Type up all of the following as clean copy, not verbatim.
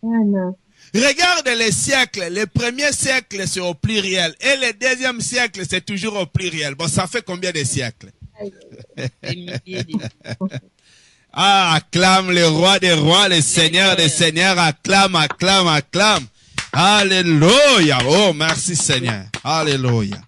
Amen. Regarde les siècles. Les premiers siècles, c'est au pluriel. Et les deuxièmes siècles, c'est toujours au pluriel. Bon, ça fait combien de siècles? Ah, acclame le roi des rois, le seigneur des seigneurs. Acclame, acclame, acclame. Alléluia. Oh, merci Seigneur. Alléluia.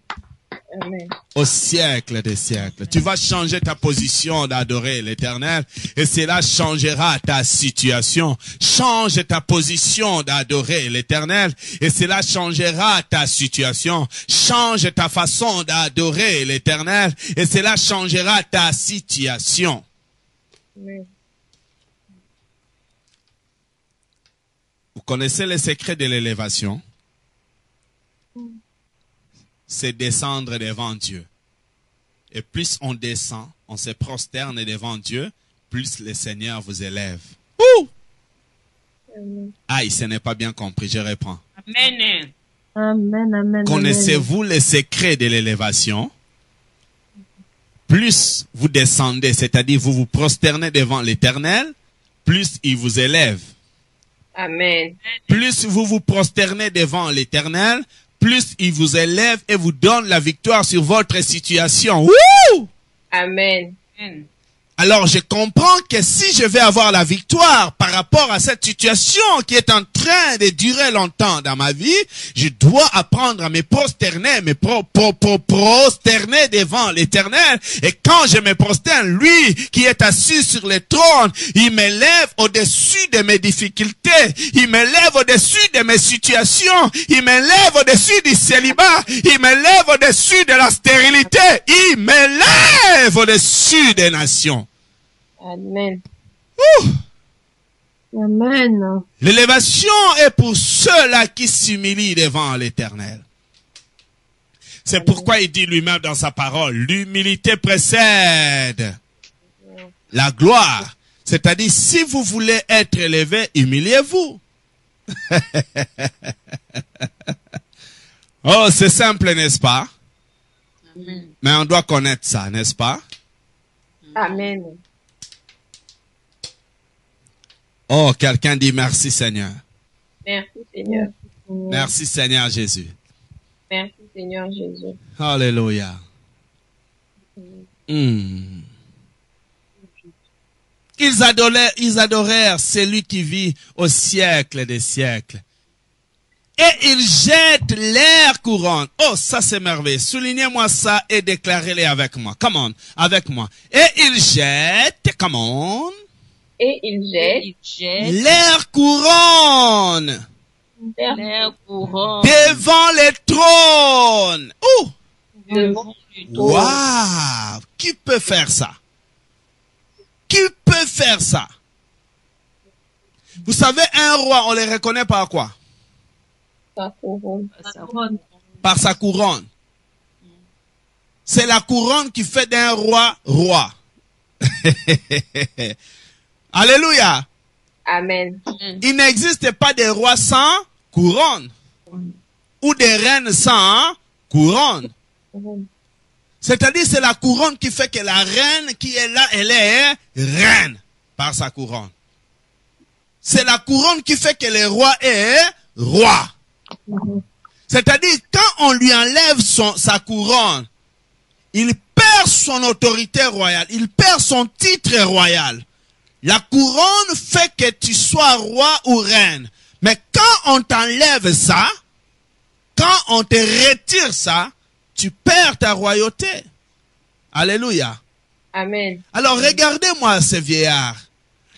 Amen. Au siècle des siècles. Tu vas changer ta position d'adorer l'Éternel et cela changera ta situation. Change ta position d'adorer l'Éternel et cela changera ta situation. Change ta façon d'adorer l'Éternel et cela changera ta situation. Amen. Vous connaissez le secret de l'élévation? C'est descendre devant Dieu. Et plus on descend, on se prosterne devant Dieu, plus le Seigneur vous élève. Ouh! Aïe, ce n'est pas bien compris, je reprends. Amen. Amen. Amen. Connaissez-vous le secret de l'élévation? Plus vous descendez, c'est-à-dire vous vous prosternez devant l'Éternel, plus il vous élève. Amen. Plus vous vous prosternez devant l'Éternel, plus il vous élève et vous donne la victoire sur votre situation. Wouh! Amen. Alors je comprends que si je vais avoir la victoire par rapport à cette situation qui est en train de durer longtemps dans ma vie, je dois apprendre à me prosterner, prosterner devant l'Éternel. Et quand je me prosterne, lui qui est assis sur le trône, il m'élève au-dessus de mes difficultés, il m'élève au-dessus de mes situations, il m'élève au-dessus du célibat, il m'élève au-dessus de la stérilité, il m'élève au-dessus des nations. Amen. Ouh! Amen. L'élévation est pour ceux-là qui s'humilient devant l'Éternel. C'est pourquoi il dit lui-même dans sa parole, l'humilité précède la gloire. C'est-à-dire, si vous voulez être élevé, humiliez-vous. Oh, c'est simple, n'est-ce pas? Amen. Mais on doit connaître ça, n'est-ce pas? Amen. Oh, quelqu'un dit merci Seigneur. Merci Seigneur. Merci Seigneur Jésus. Merci Seigneur Jésus. Alléluia. Ils adorèrent celui qui vit au siècle des siècles. Et ils jettent leur couronne. Oh, ça c'est merveilleux. Soulignez-moi ça et déclarez-le avec moi. Come on, avec moi. Et ils jettent, come on. Et ils jettent Leur couronne Leur couronne devant les trônes. Oh! devant le trône. Waouh! Qui peut faire ça? Qui peut faire ça? Vous savez, un roi, on le reconnaît par quoi? sa couronne. Par sa couronne. C'est la couronne qui fait d'un roi roi. Alléluia. Amen. Il n'existe pas de roi sans couronne. Ou de reine sans couronne. C'est-à-dire, c'est la couronne qui fait que la reine qui est là, elle est reine par sa couronne. C'est la couronne qui fait que le roi est roi. C'est-à-dire, quand on lui enlève sa couronne, il perd son autorité royale, il perd son titre royal. La couronne fait que tu sois roi ou reine. Mais quand on t'enlève ça, quand on te retire ça, tu perds ta royauté. Alléluia. Amen. Alors regardez-moi ces vieillards.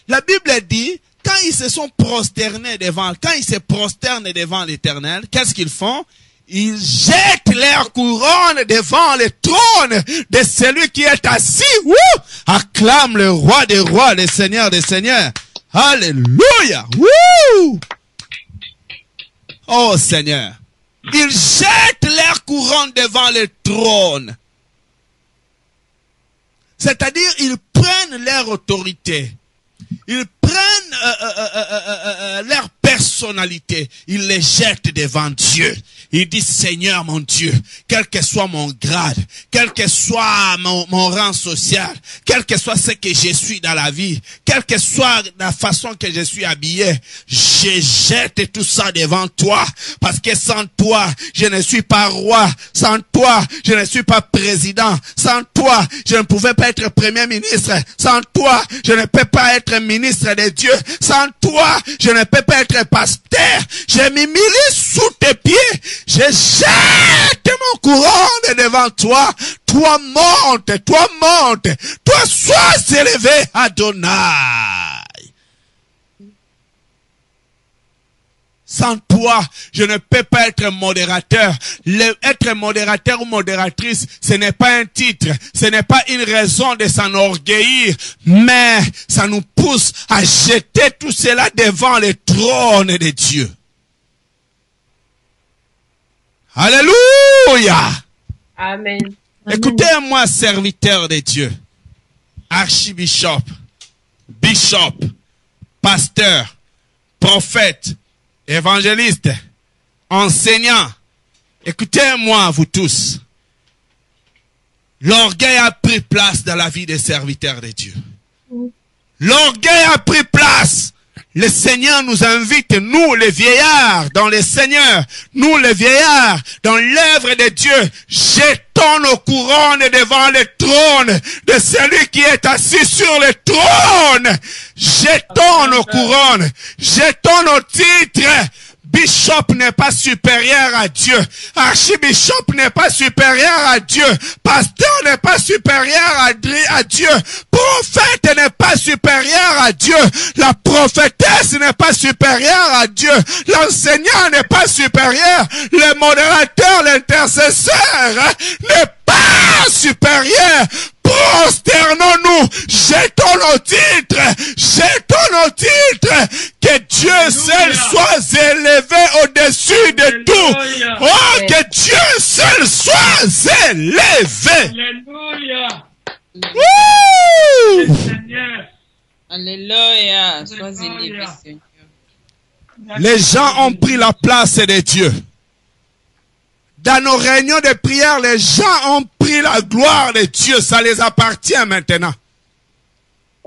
La Bible dit, quand ils se sont prosternés quand ils se prosternent devant l'Éternel, qu'est-ce qu'ils font? Ils jettent leur couronne devant le trône de celui qui est assis. Wouh! Acclame le roi des rois, le seigneur des seigneurs. Alléluia! Wouh! Oh Seigneur. Ils jettent leur couronne devant le trône. C'est-à-dire, ils prennent leur autorité. Ils prennent leur personnalité. Ils les jettent devant Dieu. Il dit, Seigneur mon Dieu, quel que soit mon grade, quel que soit mon rang social, quel que soit ce que je suis dans la vie, quelle que soit la façon que je suis habillé, je jette tout ça devant toi, parce que sans toi, je ne suis pas roi, sans toi, je ne suis pas président, sans toi, je ne pouvais pas être premier ministre, sans toi, je ne peux pas être ministre de Dieu, sans toi, je ne peux pas être pasteur. Je m'humilie sous tes pieds, je jette mon couronne devant toi. Toi monte, toi sois élevé, Adonai. Sans toi, je ne peux pas être modérateur. Être modérateur ou modératrice, ce n'est pas un titre, ce n'est pas une raison de s'enorgueillir, mais ça nous pousse à jeter tout cela devant le trône de Dieu. Alléluia! Amen. Écoutez-moi, serviteur de Dieu, archibishop, bishop, pasteur, prophète, évangéliste, enseignant. Écoutez-moi, vous tous. L'orgueil a pris place dans la vie des serviteurs de Dieu. L'orgueil a pris place. Le Seigneur nous invite, nous les vieillards, dans le Seigneur, nous les vieillards, dans l'œuvre de Dieu, jetons nos couronnes devant le trône de celui qui est assis sur le trône. Jetons nos couronnes, jetons nos titres. Bishop n'est pas supérieur à Dieu. Archibishop n'est pas supérieur à Dieu. Pasteur n'est pas supérieur à Dieu. Prophète n'est pas supérieur à Dieu. La prophétesse n'est pas supérieure à Dieu. L'enseignant n'est pas supérieur. Le modérateur, l'intercesseur n'est pas supérieur. Prosternons-nous, jetons nos titres, que Dieu seul soit élevé au-dessus de tout. Oh, que Dieu seul soit élevé. Alléluia. Alléluia. Sois élevé, Seigneur. Les gens ont pris la place de Dieu. Dans nos réunions de prière, les gens ont pris la gloire de Dieu. Ça les appartient maintenant.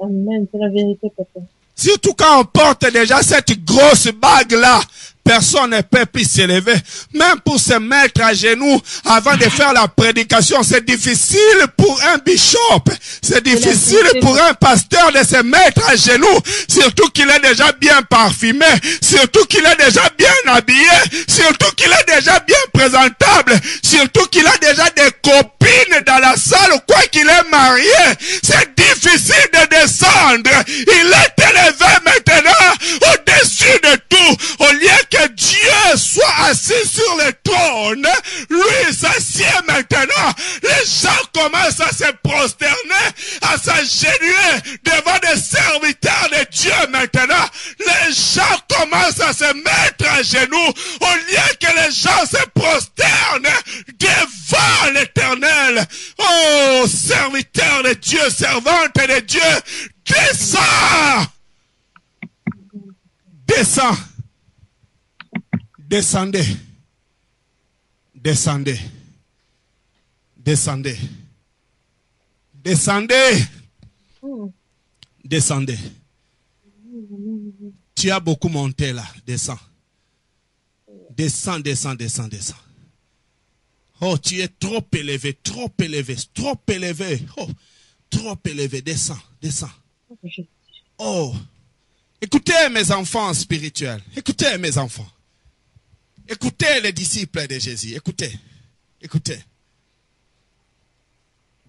Amen. C'est la vérité, papa. Surtout quand on porte déjà cette grosse bague-là. Personne ne peut plus s'élever. Même pour se mettre à genoux avant de faire la prédication, c'est difficile pour un bishop. C'est difficile pour un pasteur de se mettre à genoux. Surtout qu'il est déjà bien parfumé. Surtout qu'il est déjà bien habillé. Surtout qu'il est déjà bien présentable. Surtout qu'il a déjà des copines dans la salle, quoi qu'il est marié. C'est difficile de descendre. Il est élevé maintenant au-dessus de tout. Au lieu que Dieu soit assis sur le trône, lui s'assied maintenant. Les gens commencent à se prosterner, à s'agenouiller devant des serviteurs de Dieu maintenant. Les gens commencent à se mettre à genoux au lieu que les gens se prosternent devant l'Éternel. Oh, serviteur de Dieu, servante de Dieu, descends! Descends! Descendez. Descendez. Descendez. Descendez. Descendez. Tu as beaucoup monté là. Descends. Descends, descends, descends, descends. Oh, tu es trop élevé, trop élevé, trop élevé. Oh, trop élevé. Descends, descends. Oh. Écoutez mes enfants spirituels. Écoutez mes enfants. Écoutez les disciples de Jésus. Écoutez. Écoutez.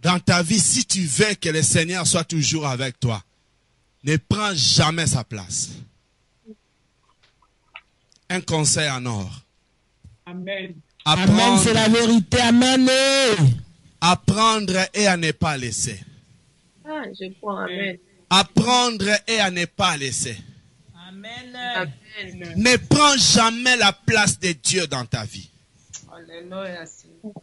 Dans ta vie, si tu veux que le Seigneur soit toujours avec toi, ne prends jamais sa place. Un conseil en or. Amen. Amen, c'est la vérité. Amen. Apprendre et à ne pas laisser. Ah, je crois. Amen. Apprendre et à ne pas laisser. Amen. Amen. Ne prends jamais la place de Dieu dans ta vie. Alléluia, Seigneur.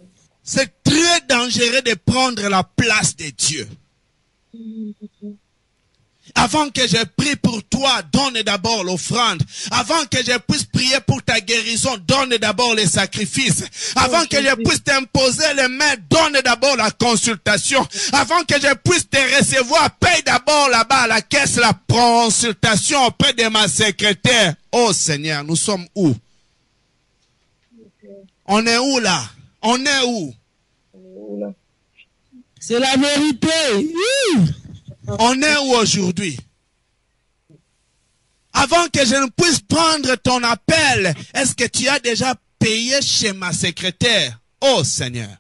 C'est très dangereux de prendre la place de Dieu. Avant que je prie pour toi, donne d'abord l'offrande. Avant que je puisse prier pour ta guérison, donne d'abord les sacrifices. Avant que je puisse t'imposer les mains, donne d'abord la consultation. Avant que je puisse te recevoir, paye d'abord là-bas à la caisse la consultation auprès de ma secrétaire. Oh Seigneur, nous sommes où? On est où là? On est où? C'est la vérité. Oui. On est où aujourd'hui? Avant que je ne puisse prendre ton appel, est-ce que tu as déjà payé chez ma secrétaire? Oh Seigneur.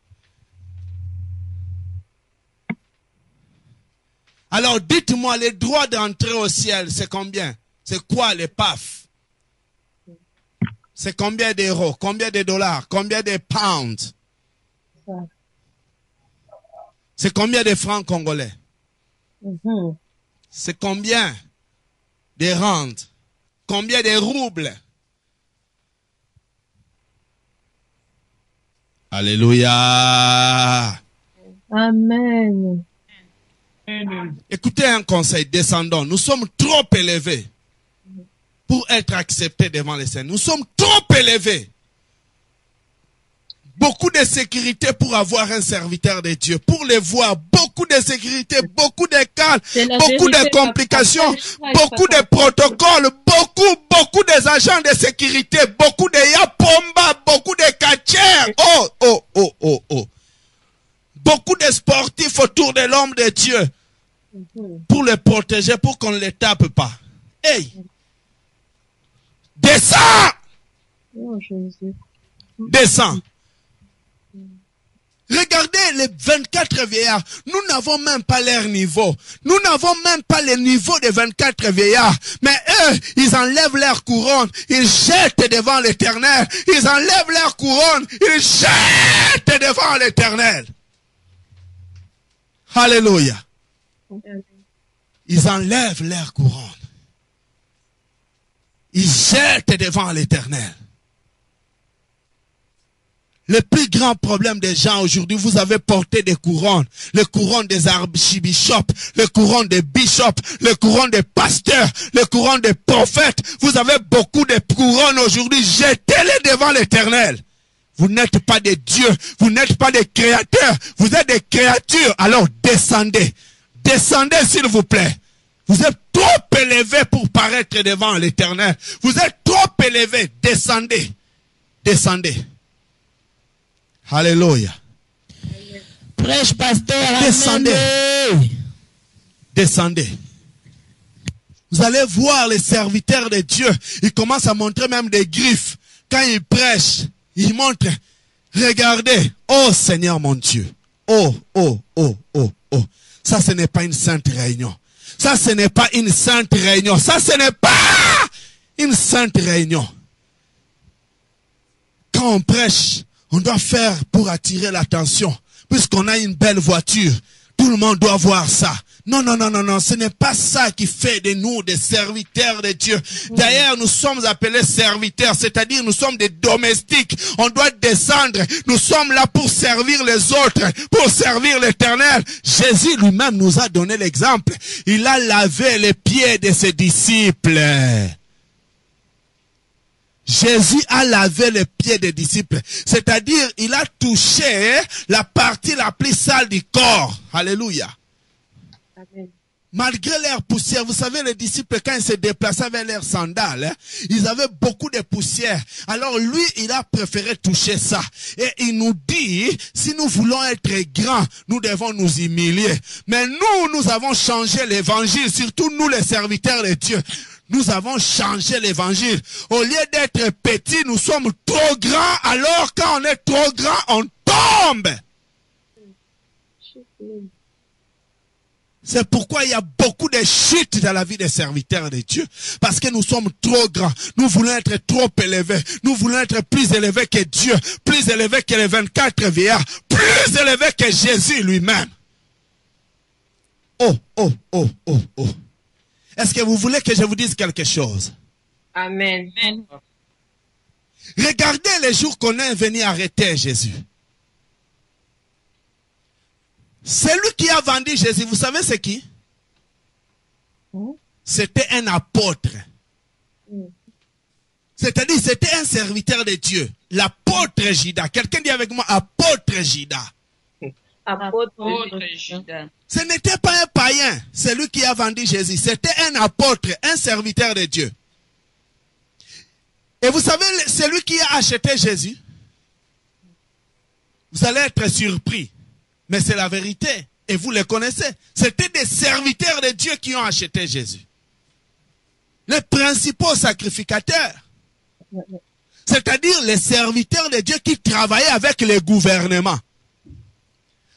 Alors dites-moi, les droits d'entrer au ciel, c'est combien? C'est quoi les PAF? C'est combien d'euros? Combien de dollars? Combien de pounds? C'est combien de francs congolais? C'est combien de rentes? Combien de roubles? Alléluia. Amen. Écoutez un conseil, descendons. Nous sommes trop élevés pour être acceptés devant les Seigneur. Nous sommes trop élevés. Beaucoup de sécurité pour avoir un serviteur de Dieu. Pour les voir, beaucoup de sécurité, beaucoup de calme, beaucoup de complications, beaucoup de protocoles, beaucoup des agents de sécurité, beaucoup de yapomba, beaucoup de catchers. Oh. Beaucoup de sportifs autour de l'homme de Dieu. Pour les protéger, pour qu'on ne les tape pas. Hey! Descends! Oh, Jésus. Descends. Regardez les 24 vieillards. Nous n'avons même pas leur niveau. Nous n'avons même pas le niveau des 24 vieillards. Mais eux, ils enlèvent leur couronne. Ils jettent devant l'Éternel. Ils enlèvent leur couronne. Ils jettent devant l'Éternel. Alléluia. Ils enlèvent leur couronne. Ils jettent devant l'Éternel. Le plus grand problème des gens aujourd'hui, vous avez porté des couronnes. Les couronnes des archibishops, les couronnes des bishops, les couronnes des pasteurs, les couronnes des prophètes. Vous avez beaucoup de couronnes aujourd'hui. Jetez-les devant l'Éternel. Vous n'êtes pas des dieux. Vous n'êtes pas des créateurs. Vous êtes des créatures. Alors descendez. Descendez s'il vous plaît. Vous êtes trop élevés pour paraître devant l'Éternel. Vous êtes trop élevés. Descendez. Descendez. Alléluia. Prêche, pasteur. Descendez. Amen. Descendez. Vous allez voir les serviteurs de Dieu. Ils commencent à montrer même des griffes. Quand ils prêchent, ils montrent. Regardez. Oh Seigneur mon Dieu. Oh. Ça, ce n'est pas une sainte réunion. Ça, ce n'est pas une sainte réunion. Ça, ce n'est pas une sainte réunion. Quand on prêche, on doit faire pour attirer l'attention. Puisqu'on a une belle voiture, tout le monde doit voir ça. Non, ce n'est pas ça qui fait de nous des serviteurs de Dieu. D'ailleurs, nous sommes appelés serviteurs, c'est-à-dire nous sommes des domestiques. On doit descendre. Nous sommes là pour servir les autres, pour servir l'Éternel. Jésus lui-même nous a donné l'exemple. Il a lavé les pieds de ses disciples. Jésus a lavé les pieds des disciples. C'est-à-dire, il a touché la partie la plus sale du corps. Alléluia. Amen. Malgré leur poussière, vous savez, les disciples, quand ils se déplaçaient avec leurs sandales, ils avaient beaucoup de poussière. Alors lui, il a préféré toucher ça. Et il nous dit, si nous voulons être grands, nous devons nous humilier. Mais nous avons changé l'évangile, surtout nous les serviteurs de Dieu. Nous avons changé l'évangile. Au lieu d'être petits, nous sommes trop grands. Alors quand on est trop grand, on tombe. C'est pourquoi il y a beaucoup de chutes dans la vie des serviteurs de Dieu. Parce que nous sommes trop grands. Nous voulons être trop élevés. Nous voulons être plus élevés que Dieu. Plus élevés que les 24 vieillards. Plus élevés que Jésus lui-même. Oh. Est-ce que vous voulez que je vous dise quelque chose? Amen. Regardez les jours qu'on est venu arrêter Jésus. Celui qui a vendu Jésus, vous savez c'est qui? c'était un apôtre. C'est-à-dire, c'était un serviteur de Dieu. L'apôtre Judas. Quelqu'un dit avec moi, apôtre Judas. Apôtre Autre Judas. Judas. Ce n'était pas un païen, c'est lui qui a vendu Jésus. C'était un apôtre, un serviteur de Dieu. Et vous savez, celui qui a acheté Jésus, vous allez être surpris. Mais c'est la vérité. Et vous le connaissez. C'était des serviteurs de Dieu qui ont acheté Jésus. Les principaux sacrificateurs. C'est-à-dire les serviteurs de Dieu qui travaillaient avec les gouvernements.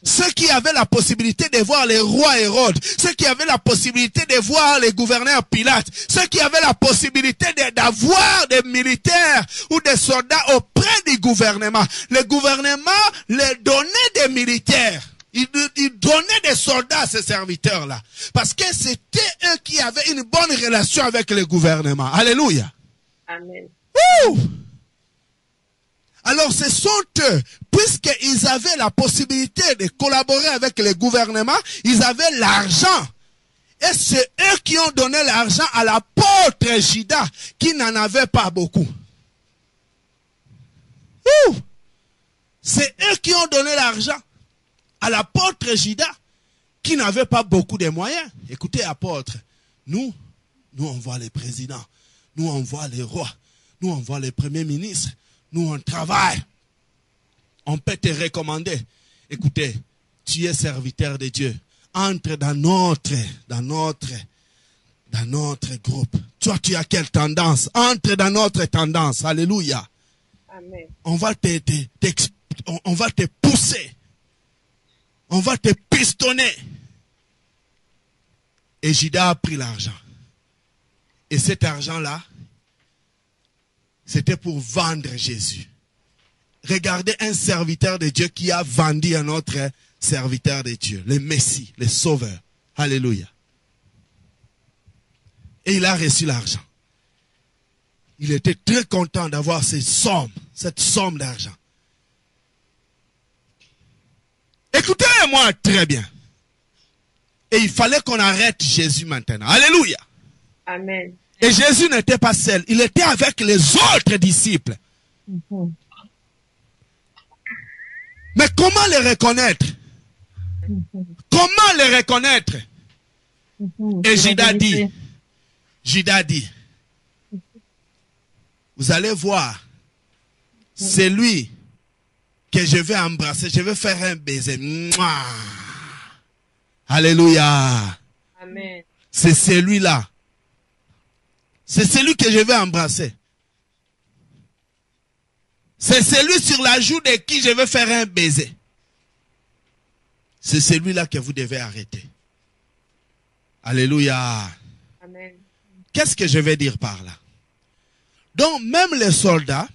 Ceux qui avaient la possibilité de voir les rois Hérode, ceux qui avaient la possibilité de voir les gouverneurs Pilate, ceux qui avaient la possibilité d'avoir des militaires ou des soldats auprès du gouvernement. Le gouvernement les donnait des militaires. Il donnait des soldats à ces serviteurs-là. Parce que c'était eux qui avaient une bonne relation avec le gouvernement. Alléluia. Amen. Ouh! Alors ce sont eux, puisqu'ils avaient la possibilité de collaborer avec le gouvernement, ils avaient l'argent. Et c'est eux qui ont donné l'argent à l'apôtre Judas, qui n'en avait pas beaucoup. Ouh! C'est eux qui ont donné l'argent à l'apôtre Judas, qui n'avait pas beaucoup de moyens. Écoutez, apôtre, nous on voit les présidents, nous on voit les rois, nous on voit les premiers ministres, nous on travaille. On peut te recommander. Écoutez, tu es serviteur de Dieu. Entre dans notre groupe. Toi, tu as quelle tendance? Entre dans notre tendance. Alléluia. Amen. On va te pousser. On va te pistonner. Et Judas a pris l'argent. Et cet argent-là, c'était pour vendre Jésus. Regardez un serviteur de Dieu qui a vendu un autre serviteur de Dieu, le Messie, le Sauveur. Alléluia. Et il a reçu l'argent. Il était très content d'avoir cette somme d'argent. Écoutez-moi très bien. Et il fallait qu'on arrête Jésus maintenant. Alléluia. Amen. Et Jésus n'était pas seul. Il était avec les autres disciples. Mais comment les reconnaître? Comment les reconnaître? Et Judas dit, vous allez voir, c'est lui que je vais embrasser, je vais faire un baiser. Mouah. Alléluia. Amen. C'est celui-là. C'est celui que je vais embrasser. C'est celui sur la joue de qui je vais faire un baiser. C'est celui-là que vous devez arrêter. Alléluia. Amen. Qu'est-ce que je vais dire par là? Donc, même les soldats,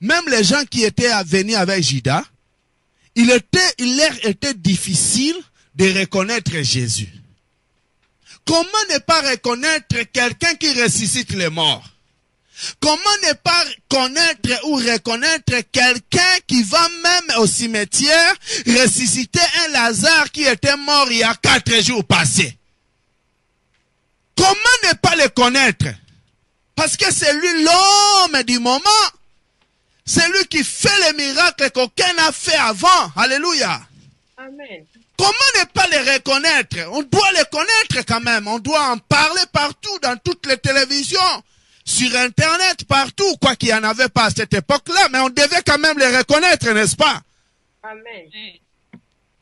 même les gens qui étaient venus avec Judas, il leur était difficile de reconnaître Jésus. Comment ne pas reconnaître quelqu'un qui ressuscite les morts? Comment ne pas connaître ou reconnaître quelqu'un qui va même au cimetière ressusciter un Lazare qui était mort il y a 4 jours passés? Comment ne pas le connaître? Parce que c'est lui l'homme du moment. C'est lui qui fait les miracles qu'aucun n'a fait avant. Alléluia. Amen. Comment ne pas les reconnaître? On doit les connaître quand même. On doit en parler partout, dans toutes les télévisions, sur Internet, partout. Quoi qu'il n'y en avait pas à cette époque-là, mais on devait quand même les reconnaître, n'est-ce pas? Amen.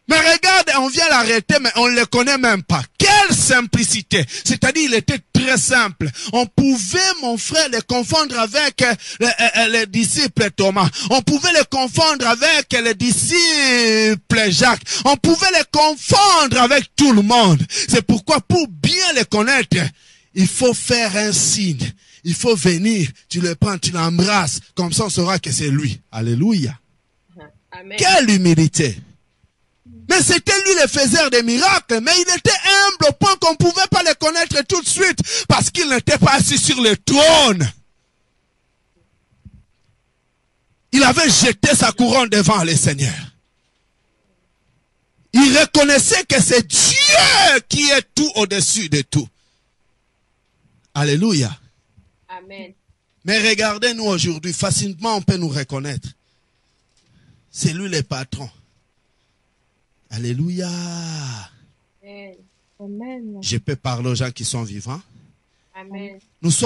Mais regarde, on vient l'arrêter, mais on ne le connaît même pas. Quelle simplicité! C'est-à-dire, il était très simple. On pouvait, mon frère, le confondre avec le disciple Thomas. On pouvait le confondre avec le disciple Jacques. On pouvait le confondre avec tout le monde. C'est pourquoi, pour bien le connaître, il faut faire un signe. Il faut venir, tu le prends, tu l'embrasses. Comme ça, on saura que c'est lui. Alléluia. Amen. Quelle humilité! Mais c'était lui le faiseur des miracles, mais il était humble au point qu'on ne pouvait pas le connaître tout de suite, parce qu'il n'était pas assis sur le trône. Il avait jeté sa couronne devant le Seigneur. Il reconnaissait que c'est Dieu qui est tout au-dessus de tout. Alléluia. Amen. Mais regardez, nous aujourd'hui, facilement on peut nous reconnaître. C'est lui le patron. Alléluia. Amen. Amen. Je peux parler aux gens qui sont vivants. Amen. Nous sommes